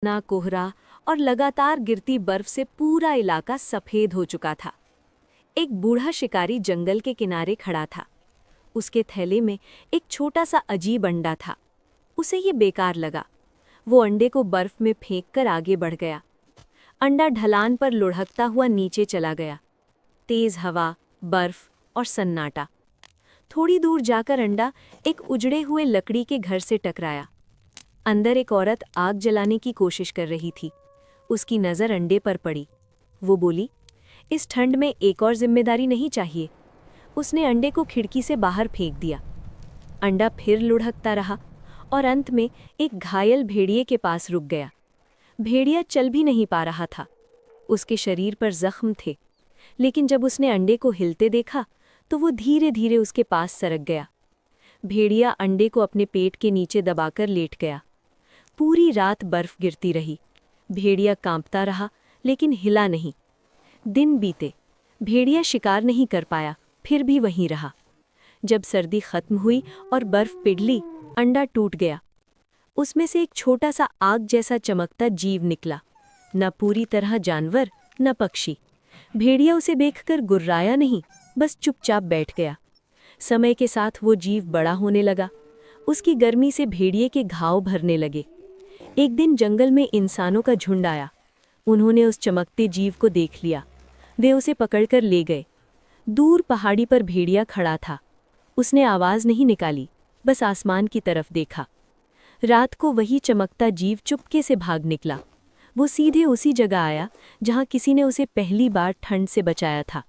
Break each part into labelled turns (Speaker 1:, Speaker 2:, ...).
Speaker 1: ना कोहरा और लगातार गिरती बर्फ से पूरा इलाका सफेद हो चुका था। एक बूढ़ा शिकारी जंगल के किनारे खड़ा था। उसके थैले में एक छोटा सा अजीब अंडा था। उसे ये बेकार लगा। वो अंडे को बर्फ में फेंककर आगे बढ़ गया। अंडा ढलान पर लुढ़कता हुआ नीचे चला गया। तेज हवा, बर्फ और सन्नाटा। थोड़ी दूर जाकर अंडा एक उजड़े हुए लकड़ी के घर से टकराया। अंदर एक औरत आग जलाने की कोशिश कर रही थी। उसकी नज़र अंडे पर पड़ी। वो बोली, इस ठंड में एक और जिम्मेदारी नहीं चाहिए। उसने अंडे को खिड़की से बाहर फेंक दिया। अंडा फिर लुढ़कता रहा और अंत में एक घायल भेड़िए के पास रुक गया। भेड़िया चल भी नहीं पा रहा था। उसके शरीर पर जख्म थे, लेकिन जब उसने अंडे को हिलते देखा तो वो धीरे धीरे उसके पास सरक गया। भेड़िया अंडे को अपने पेट के नीचे दबाकर लेट गया। पूरी रात बर्फ गिरती रही। भेड़िया कांपता रहा, लेकिन हिला नहीं। दिन बीते। भेड़िया शिकार नहीं कर पाया, फिर भी वहीं रहा। जब सर्दी खत्म हुई और बर्फ पिघली, अंडा टूट गया। उसमें से एक छोटा सा आग जैसा चमकता जीव निकला। न पूरी तरह जानवर, न पक्षी। भेड़िया उसे देखकर गुर्राया नहीं, बस चुपचाप बैठ गया। समय के साथ वो जीव बड़ा होने लगा। उसकी गर्मी से भेड़िए के घाव भरने लगे। एक दिन जंगल में इंसानों का झुंड आया। उन्होंने उस चमकते जीव को देख लिया। वे उसे पकड़कर ले गए। दूर पहाड़ी पर भेड़िया खड़ा था। उसने आवाज़ नहीं निकाली, बस आसमान की तरफ देखा। रात को वही चमकता जीव चुपके से भाग निकला। वो सीधे उसी जगह आया जहाँ किसी ने उसे पहली बार ठंड से बचाया था।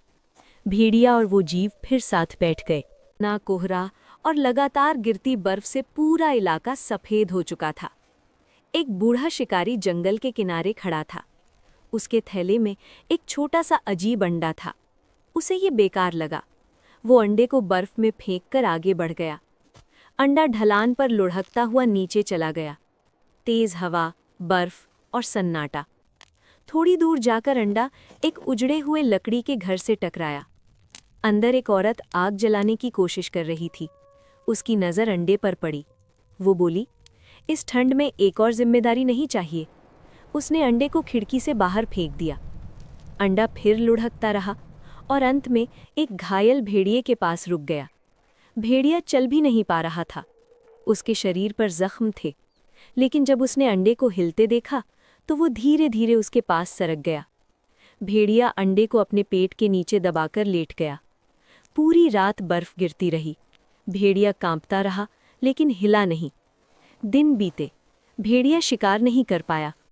Speaker 1: भेड़िया और वो जीव फिर साथ बैठ गए। ना कोहरा और लगातार गिरती बर्फ से पूरा इलाका सफेद हो चुका था। एक बूढ़ा शिकारी जंगल के किनारे खड़ा था। उसके थैले में एक छोटा सा अजीब अंडा था। उसे ये बेकार लगा। वो अंडे को बर्फ में फेंककर आगे बढ़ गया। अंडा ढलान पर लुढ़कता हुआ नीचे चला गया। तेज हवा, बर्फ और सन्नाटा। थोड़ी दूर जाकर अंडा एक उजड़े हुए लकड़ी के घर से टकराया। अंदर एक औरत आग जलाने की कोशिश कर रही थी। उसकी नज़र अंडे पर पड़ी। वो बोली, इस ठंड में एक और जिम्मेदारी नहीं चाहिए। उसने अंडे को खिड़की से बाहर फेंक दिया। अंडा फिर लुढ़कता रहा और अंत में एक घायल भेड़िए के पास रुक गया। भेड़िया चल भी नहीं पा रहा था। उसके शरीर पर जख्म थे, लेकिन जब उसने अंडे को हिलते देखा तो वो धीरे धीरे उसके पास सरक गया। भेड़िया अंडे को अपने पेट के नीचे दबाकर लेट गया। पूरी रात बर्फ गिरती रही। भेड़िया कांपता रहा, लेकिन हिला नहीं। दिन बीते। भेड़िया शिकार नहीं कर पाया,